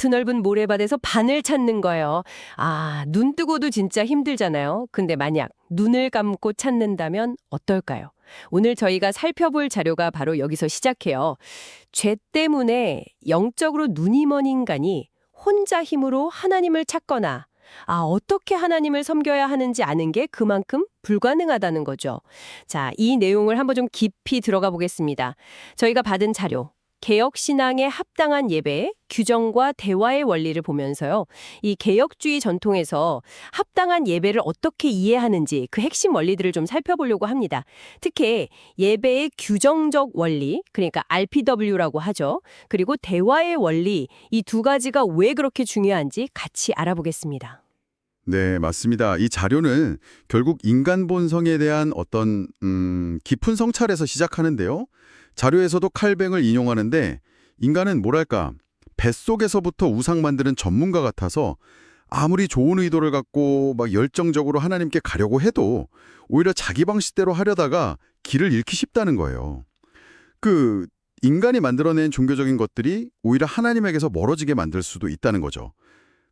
드넓은 모래밭에서 반을 찾는 거예요. 아, 눈 뜨고도 진짜 힘들잖아요. 근데 만약 눈을 감고 찾는다면 어떨까요? 오늘 저희가 살펴볼 자료가 바로 여기서 시작해요. 죄 때문에 영적으로 눈이 먼 인간이 혼자 힘으로 하나님을 찾거나 어떻게 하나님을 섬겨야 하는지 아는 게 그만큼 불가능하다는 거죠. 자, 이 내용을 한번 좀 깊이 들어가 보겠습니다. 저희가 받은 자료, 개혁신앙에 합당한 예배, 규정과 대화의 원리를 보면서요. 이 개혁주의 전통에서 합당한 예배를 어떻게 이해하는지 그 핵심 원리들을 좀 살펴보려고 합니다. 특히 예배의 규정적 원리, 그러니까 RPW라고 하죠. 그리고 대화의 원리, 이 두 가지가 왜 그렇게 중요한지 같이 알아보겠습니다. 네, 맞습니다. 이 자료는 결국 인간 본성에 대한 어떤 깊은 성찰에서 시작하는데요. 자료에서도 칼뱅을 인용하는데 인간은 뭐랄까 뱃속에서부터 우상 만드는 전문가 같아서 아무리 좋은 의도를 갖고 막 열정적으로 하나님께 가려고 해도 오히려 자기 방식대로 하려다가 길을 잃기 쉽다는 거예요. 그 인간이 만들어낸 종교적인 것들이 오히려 하나님에게서 멀어지게 만들 수도 있다는 거죠.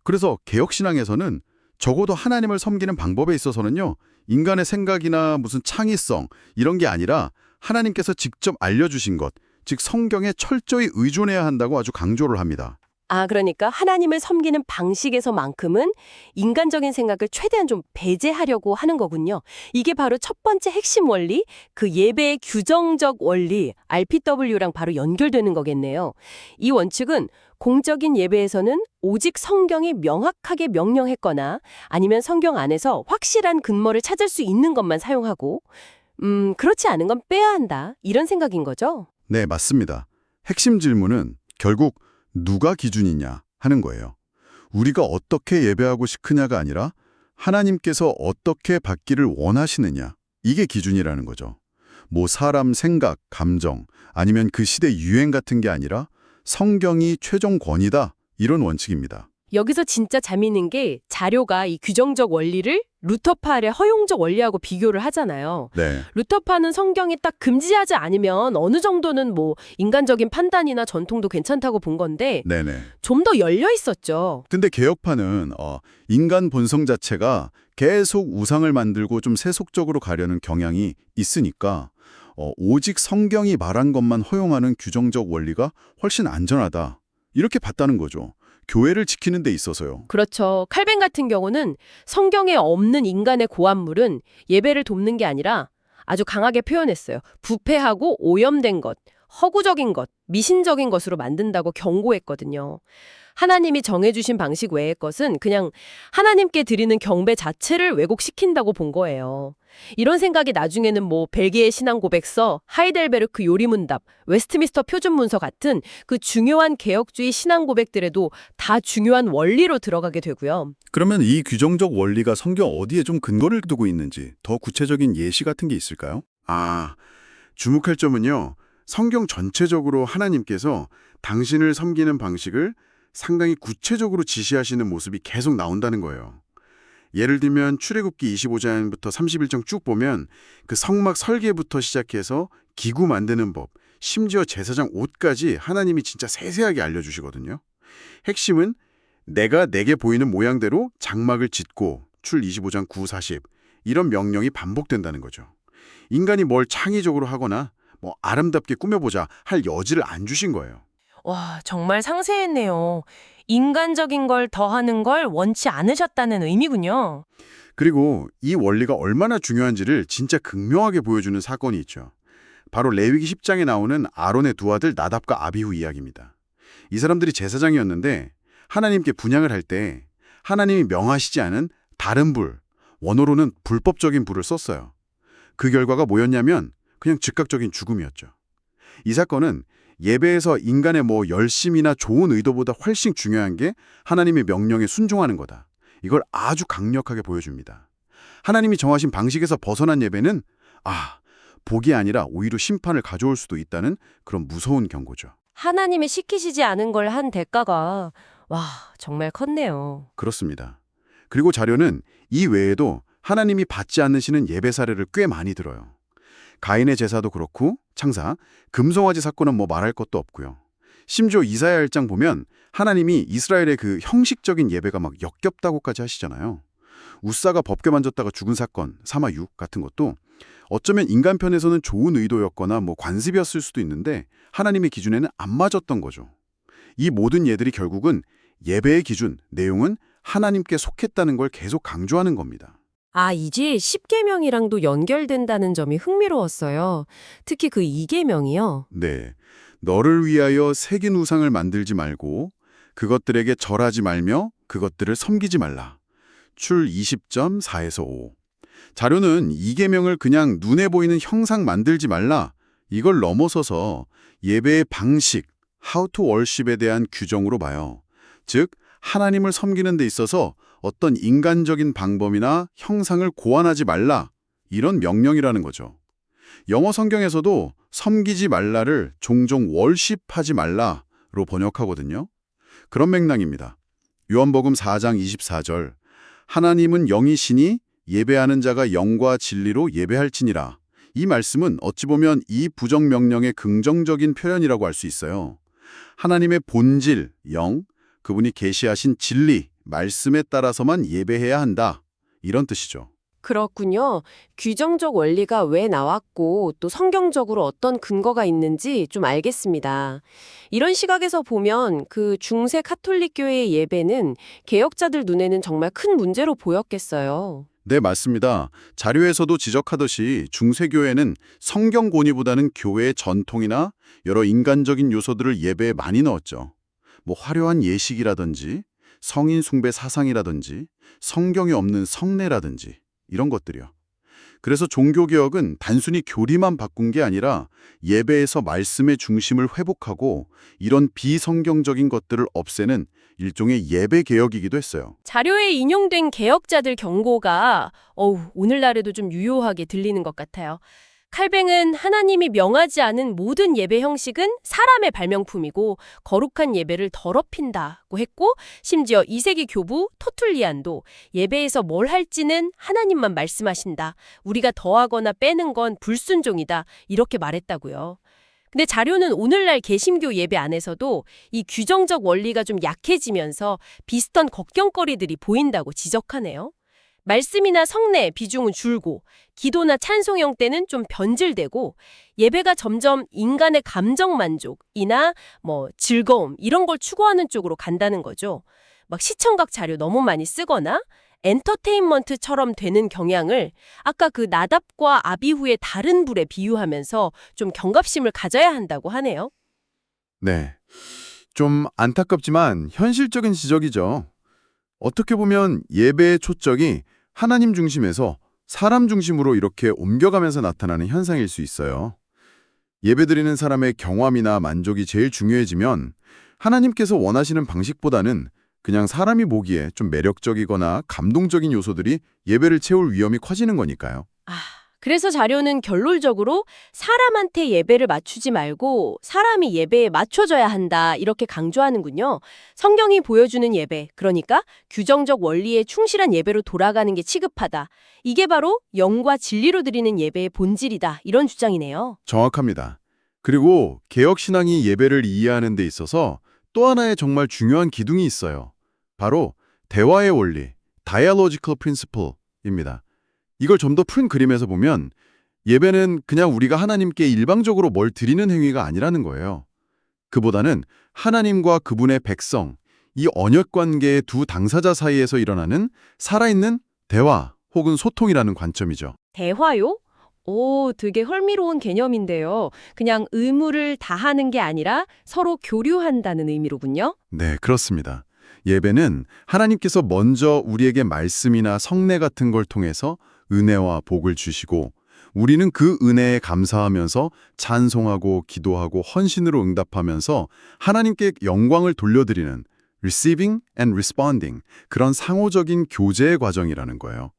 그래서 개혁신앙에서는 적어도 하나님을 섬기는 방법에 있어서는요. 인간의 생각이나 무슨 창의성 이런 게 아니라 하나님께서 직접 알려주신 것, 즉 성경에 철저히 의존해야 한다고 아주 강조를 합니다. 그러니까 하나님을 섬기는 방식에서만큼은 인간적인 생각을 최대한 좀 배제하려고 하는 거군요. 이게 바로 첫 번째 핵심 원리, 그 예배의 규정적 원리, RPW랑 바로 연결되는 거겠네요. 이 원칙은 공적인 예배에서는 오직 성경이 명확하게 명령했거나 아니면 성경 안에서 확실한 근거를 찾을 수 있는 것만 사용하고 그렇지 않은 건 빼야 한다. 이런 생각인 거죠? 네, 맞습니다. 핵심 질문은 결국 누가 기준이냐 하는 거예요. 우리가 어떻게 예배하고 싶으냐가 아니라 하나님께서 어떻게 받기를 원하시느냐 이게 기준이라는 거죠. 뭐 사람 생각, 감정 아니면 그 시대 유행 같은 게 아니라 성경이 최종 권위다 이런 원칙입니다. 여기서 진짜 재미있는 게 자료가 이 규정적 원리를 루터파의 허용적 원리하고 비교를 하잖아요. 네. 루터파는 성경이 딱 금지하지 않으면 어느 정도는 뭐 인간적인 판단이나 전통도 괜찮다고 본 건데 네네. 좀 더 열려 있었죠. 근데 개혁파는 인간 본성 자체가 계속 우상을 만들고 좀 세속적으로 가려는 경향이 있으니까 오직 성경이 말한 것만 허용하는 규정적 원리가 훨씬 안전하다. 이렇게 봤다는 거죠. 교회를 지키는 데 있어서요. 그렇죠. 칼뱅 같은 경우는 성경에 없는 인간의 고안물은 예배를 돕는 게 아니라 아주 강하게 표현했어요. 부패하고 오염된 것, 허구적인 것, 미신적인 것으로 만든다고 경고했거든요. 하나님이 정해주신 방식 외의 것은 그냥 하나님께 드리는 경배 자체를 왜곡시킨다고 본 거예요. 이런 생각이 나중에는 뭐 벨기에 신앙 고백서, 하이델베르크 요리문답, 웨스트민스터 표준문서 같은 그 중요한 개혁주의 신앙 고백들에도 다 중요한 원리로 들어가게 되고요. 그러면 이 규정적 원리가 성경 어디에 좀 근거를 두고 있는지 더 구체적인 예시 같은 게 있을까요? 주목할 점은요. 성경 전체적으로 하나님께서 당신을 섬기는 방식을 상당히 구체적으로 지시하시는 모습이 계속 나온다는 거예요. 예를 들면 출애굽기 25장부터 31장 쭉 보면 그 성막 설계부터 시작해서 기구 만드는 법, 심지어 제사장 옷까지 하나님이 진짜 세세하게 알려주시거든요. 핵심은 내가 내게 보이는 모양대로 장막을 짓고 출 25장 9, 40 이런 명령이 반복된다는 거죠. 인간이 뭘 창의적으로 하거나 뭐 아름답게 꾸며보자 할 여지를 안 주신 거예요. 와, 정말 상세했네요. 인간적인 걸 더하는 걸 원치 않으셨다는 의미군요. 그리고 이 원리가 얼마나 중요한지를 진짜 극명하게 보여주는 사건이 있죠. 바로 레위기 10장에 나오는 아론의 두 아들 나답과 아비후 이야기입니다. 이 사람들이 제사장이었는데 하나님께 분향을 할 때 하나님이 명하시지 않은 다른 불, 원어로는 불법적인 불을 썼어요. 그 결과가 뭐였냐면 그냥 즉각적인 죽음이었죠. 이 사건은 예배에서 인간의 열심이나 좋은 의도보다 훨씬 중요한 게 하나님의 명령에 순종하는 거다. 이걸 아주 강력하게 보여줍니다. 하나님이 정하신 방식에서 벗어난 예배는 복이 아니라 오히려 심판을 가져올 수도 있다는 그런 무서운 경고죠. 하나님이 시키시지 않은 걸 한 대가가 정말 컸네요. 그렇습니다. 그리고 자료는 이 외에도 하나님이 받지 않으시는 예배 사례를 꽤 많이 들어요. 가인의 제사도 그렇고 창사, 금송아지 사건은 말할 것도 없고요. 심지어 이사야 1장 보면 하나님이 이스라엘의 그 형식적인 예배가 막 역겹다고까지 하시잖아요. 우사가 법궤 만졌다가 죽은 사건, 사마 6 같은 것도 어쩌면 인간 편에서는 좋은 의도였거나 뭐 관습이었을 수도 있는데 하나님의 기준에는 안 맞았던 거죠. 이 모든 예들이 결국은 예배의 기준, 내용은 하나님께 속했다는 걸 계속 강조하는 겁니다. 아, 이제 10계명이랑도 연결된다는 점이 흥미로웠어요. 특히 그 2계명이요. 네. 너를 위하여 새긴 우상을 만들지 말고 그것들에게 절하지 말며 그것들을 섬기지 말라. 출 20.4에서 5. 자료는 이 계명을 그냥 눈에 보이는 형상 만들지 말라. 이걸 넘어서서 예배의 방식, how to worship에 대한 규정으로 봐요. 즉, 하나님을 섬기는 데 있어서 어떤 인간적인 방법이나 형상을 고안하지 말라. 이런 명령이라는 거죠. 영어 성경에서도 섬기지 말라를 종종 월십하지 말라로 번역하거든요. 그런 맥락입니다. 요한복음 4장 24절 하나님은 영이시니 예배하는 자가 영과 진리로 예배할지니라. 이 말씀은 어찌 보면 이 부정명령의 긍정적인 표현이라고 할 수 있어요. 하나님의 본질, 영, 그분이 계시하신 진리, 말씀에 따라서만 예배해야 한다. 이런 뜻이죠. 그렇군요. 규정적 원리가 왜 나왔고 또 성경적으로 어떤 근거가 있는지 좀 알겠습니다. 이런 시각에서 보면 그 중세 카톨릭 교회의 예배는 개혁자들 눈에는 정말 큰 문제로 보였겠어요. 네, 맞습니다. 자료에서도 지적하듯이 중세교회는 성경 권위보다는 교회의 전통이나 여러 인간적인 요소들을 예배에 많이 넣었죠. 뭐 화려한 예식이라든지 성인 숭배 사상이라든지 성경에 없는 성례라든지 이런 것들이요. 그래서 종교개혁은 단순히 교리만 바꾼 게 아니라 예배에서 말씀의 중심을 회복하고 이런 비성경적인 것들을 없애는 일종의 예배개혁이기도 했어요. 자료에 인용된 개혁자들 경고가 오늘날에도 좀 유효하게 들리는 것 같아요. 칼뱅은 하나님이 명하지 않은 모든 예배 형식은 사람의 발명품이고 거룩한 예배를 더럽힌다고 했고 심지어 2세기 교부 토툴리안도 예배에서 뭘 할지는 하나님만 말씀하신다. 우리가 더하거나 빼는 건 불순종이다. 이렇게 말했다고요. 근데 자료는 오늘날 개신교 예배 안에서도 이 규정적 원리가 좀 약해지면서 비슷한 걱정거리들이 보인다고 지적하네요. 말씀이나 성례 비중은 줄고 기도나 찬송형 때는 좀 변질되고 예배가 점점 인간의 감정 만족이나 즐거움 이런 걸 추구하는 쪽으로 간다는 거죠. 막 시청각 자료 너무 많이 쓰거나 엔터테인먼트처럼 되는 경향을 아까 그 나답과 아비후의 다른 불에 비유하면서 좀 경각심을 가져야 한다고 하네요. 네. 좀 안타깝지만 현실적인 지적이죠. 어떻게 보면 예배의 초적이 하나님 중심에서 사람 중심으로 이렇게 옮겨가면서 나타나는 현상일 수 있어요. 예배드리는 사람의 경험이나 만족이 제일 중요해지면 하나님께서 원하시는 방식보다는 그냥 사람이 보기에 좀 매력적이거나 감동적인 요소들이 예배를 채울 위험이 커지는 거니까요. 그래서 자료는 결론적으로 사람한테 예배를 맞추지 말고 사람이 예배에 맞춰줘야 한다 이렇게 강조하는군요. 성경이 보여주는 예배, 그러니까 규정적 원리에 충실한 예배로 돌아가는 게 취급하다. 이게 바로 영과 진리로 드리는 예배의 본질이다. 이런 주장이네요. 정확합니다. 그리고 개혁신앙이 예배를 이해하는 데 있어서 또 하나의 정말 중요한 기둥이 있어요. 바로 대화의 원리, dialogical principle입니다. 이걸 좀 더 푼 그림에서 보면 예배는 그냥 우리가 하나님께 일방적으로 뭘 드리는 행위가 아니라는 거예요. 그보다는 하나님과 그분의 백성, 이 언약 관계의 두 당사자 사이에서 일어나는 살아있는 대화 혹은 소통이라는 관점이죠. 대화요? 되게 흥미로운 개념인데요. 그냥 의무를 다하는 게 아니라 서로 교류한다는 의미로군요. 네, 그렇습니다. 예배는 하나님께서 먼저 우리에게 말씀이나 성례 같은 걸 통해서 은혜와 복을 주시고 우리는 그 은혜에 감사하면서 찬송하고 기도하고 헌신으로 응답하면서 하나님께 영광을 돌려드리는 receiving and responding 그런 상호적인 교제의 과정이라는 거예요.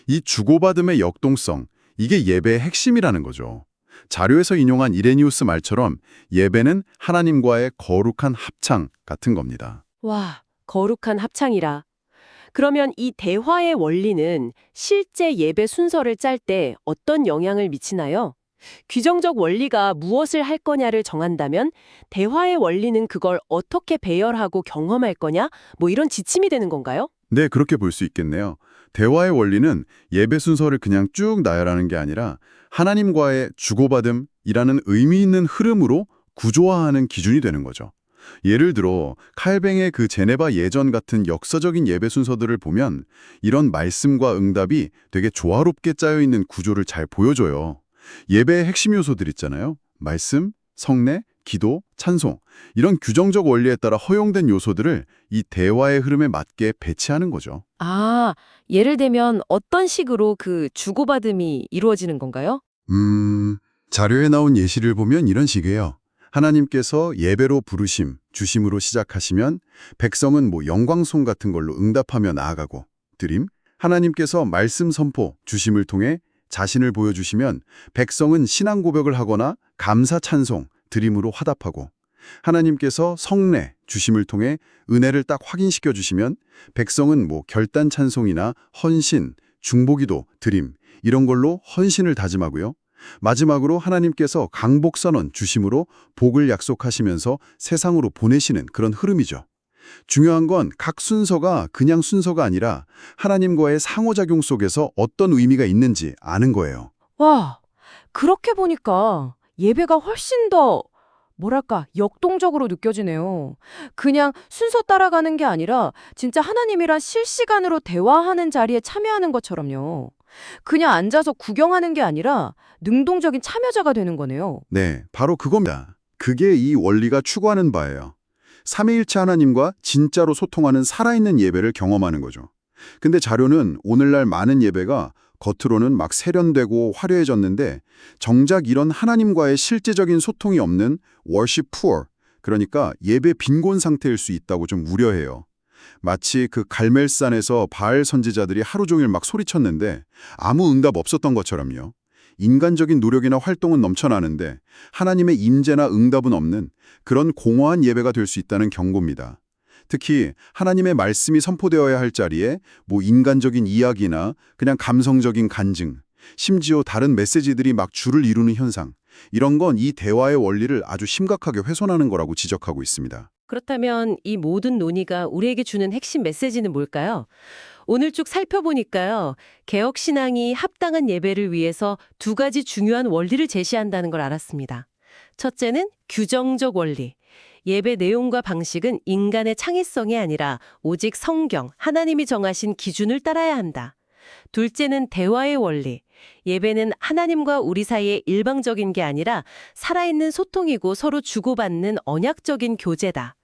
이 주고받음의 역동성, 이게 예배의 핵심이라는 거죠. 자료에서 인용한 이레니우스 말처럼 예배는 하나님과의 거룩한 합창 같은 겁니다. 와, 거룩한 합창이라. 그러면 이 대화의 원리는 실제 예배 순서를 짤 때 어떤 영향을 미치나요? 규정적 원리가 무엇을 할 거냐를 정한다면 대화의 원리는 그걸 어떻게 배열하고 경험할 거냐? 뭐 이런 지침이 되는 건가요? 네, 그렇게 볼 수 있겠네요. 대화의 원리는 예배 순서를 그냥 쭉 나열하는 게 아니라 하나님과의 주고받음이라는 의미 있는 흐름으로 구조화하는 기준이 되는 거죠. 예를 들어 칼뱅의 그 제네바 예전 같은 역사적인 예배 순서들을 보면 이런 말씀과 응답이 되게 조화롭게 짜여 있는 구조를 잘 보여줘요. 예배의 핵심 요소들 있잖아요. 말씀, 성례, 기도, 찬송. 이런 규정적 원리에 따라 허용된 요소들을 이 대화의 흐름에 맞게 배치하는 거죠. 아, 예를 들면 어떤 식으로 그 주고받음이 이루어지는 건가요? 자료에 나온 예시를 보면 이런 식이에요. 하나님께서 예배로 부르심, 주심으로 시작하시면 백성은 영광송 같은 걸로 응답하며 나아가고 드림, 하나님께서 말씀 선포, 주심을 통해 자신을 보여주시면 백성은 신앙 고백을 하거나 감사 찬송, 드림으로 화답하고 하나님께서 성례, 주심을 통해 은혜를 딱 확인시켜 주시면 백성은 결단 찬송이나 헌신, 중보기도, 드림 이런 걸로 헌신을 다짐하고요. 마지막으로 하나님께서 강복선언, 주심으로 복을 약속하시면서 세상으로 보내시는 그런 흐름이죠. 중요한 건 각 순서가 그냥 순서가 아니라 하나님과의 상호작용 속에서 어떤 의미가 있는지 아는 거예요. 와, 그렇게 보니까 예배가 훨씬 더 뭐랄까 역동적으로 느껴지네요. 그냥 순서 따라가는 게 아니라 진짜 하나님이랑 실시간으로 대화하는 자리에 참여하는 것처럼요. 그냥 앉아서 구경하는 게 아니라 능동적인 참여자가 되는 거네요. 네, 바로 그겁니다. 그게 이 원리가 추구하는 바예요. 삼위일체 하나님과 진짜로 소통하는 살아있는 예배를 경험하는 거죠. 근데 자료는 오늘날 많은 예배가 겉으로는 막 세련되고 화려해졌는데 정작 이런 하나님과의 실제적인 소통이 없는 worship poor, 그러니까 예배 빈곤 상태일 수 있다고 좀 우려해요. 마치 그 갈멜산에서 바알 선지자들이 하루 종일 막 소리쳤는데 아무 응답 없었던 것처럼요. 인간적인 노력이나 활동은 넘쳐나는데 하나님의 임재나 응답은 없는 그런 공허한 예배가 될 수 있다는 경고입니다. 특히 하나님의 말씀이 선포되어야 할 자리에 인간적인 이야기나 그냥 감성적인 간증, 심지어 다른 메시지들이 막 줄을 이루는 현상, 이런 건 이 대화의 원리를 아주 심각하게 훼손하는 거라고 지적하고 있습니다. 그렇다면 이 모든 논의가 우리에게 주는 핵심 메시지는 뭘까요? 오늘 쭉 살펴보니까요. 개혁신앙이 합당한 예배를 위해서 두 가지 중요한 원리를 제시한다는 걸 알았습니다. 첫째는 규정적 원리. 예배 내용과 방식은 인간의 창의성이 아니라 오직 성경, 하나님이 정하신 기준을 따라야 한다. 둘째는 대화의 원리. 예배는 하나님과 우리 사이의 일방적인 게 아니라 살아있는 소통이고 서로 주고받는 언약적인 교제다.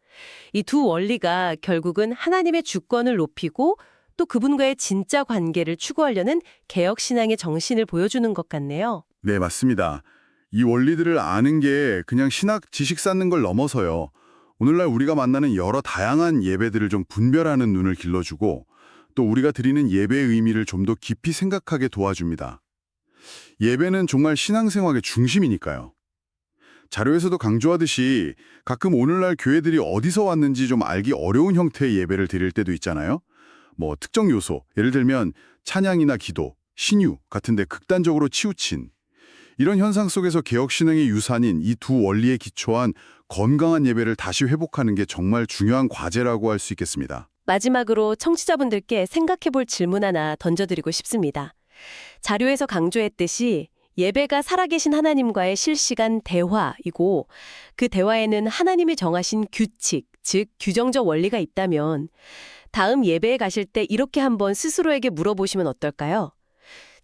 이 두 원리가 결국은 하나님의 주권을 높이고 또 그분과의 진짜 관계를 추구하려는 개혁신앙의 정신을 보여주는 것 같네요. 네, 맞습니다. 이 원리들을 아는 게 그냥 신학 지식 쌓는 걸 넘어서요. 오늘날 우리가 만나는 여러 다양한 예배들을 좀 분별하는 눈을 길러주고 또 우리가 드리는 예배의 의미를 좀 더 깊이 생각하게 도와줍니다. 예배는 정말 신앙생활의 중심이니까요. 자료에서도 강조하듯이 가끔 오늘날 교회들이 어디서 왔는지 좀 알기 어려운 형태의 예배를 드릴 때도 있잖아요. 특정 요소, 예를 들면 찬양이나 기도, 신유 같은데 극단적으로 치우친 이런 현상 속에서 개혁신앙의 유산인 이 두 원리에 기초한 건강한 예배를 다시 회복하는 게 정말 중요한 과제라고 할 수 있겠습니다. 마지막으로 청취자분들께 생각해볼 질문 하나 던져드리고 싶습니다. 자료에서 강조했듯이 예배가 살아계신 하나님과의 실시간 대화이고 그 대화에는 하나님이 정하신 규칙, 즉 규정적 원리가 있다면 다음 예배에 가실 때 이렇게 한번 스스로에게 물어보시면 어떨까요?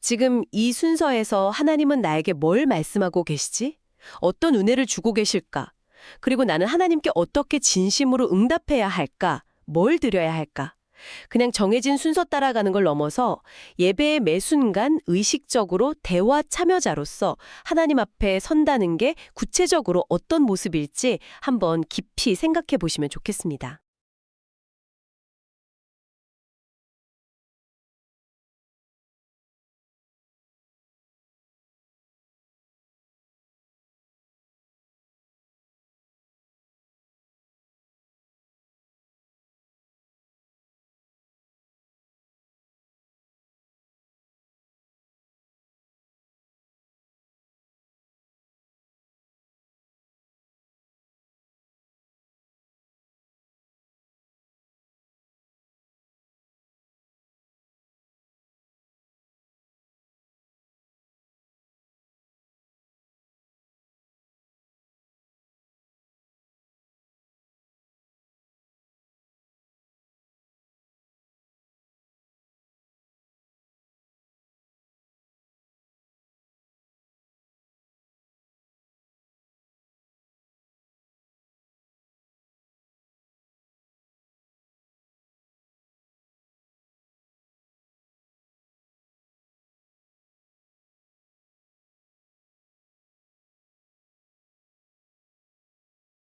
지금 이 순서에서 하나님은 나에게 뭘 말씀하고 계시지? 어떤 은혜를 주고 계실까? 그리고 나는 하나님께 어떻게 진심으로 응답해야 할까? 뭘 드려야 할까? 그냥 정해진 순서 따라가는 걸 넘어서 예배의 매 순간 의식적으로 대화 참여자로서 하나님 앞에 선다는 게 구체적으로 어떤 모습일지 한번 깊이 생각해 보시면 좋겠습니다.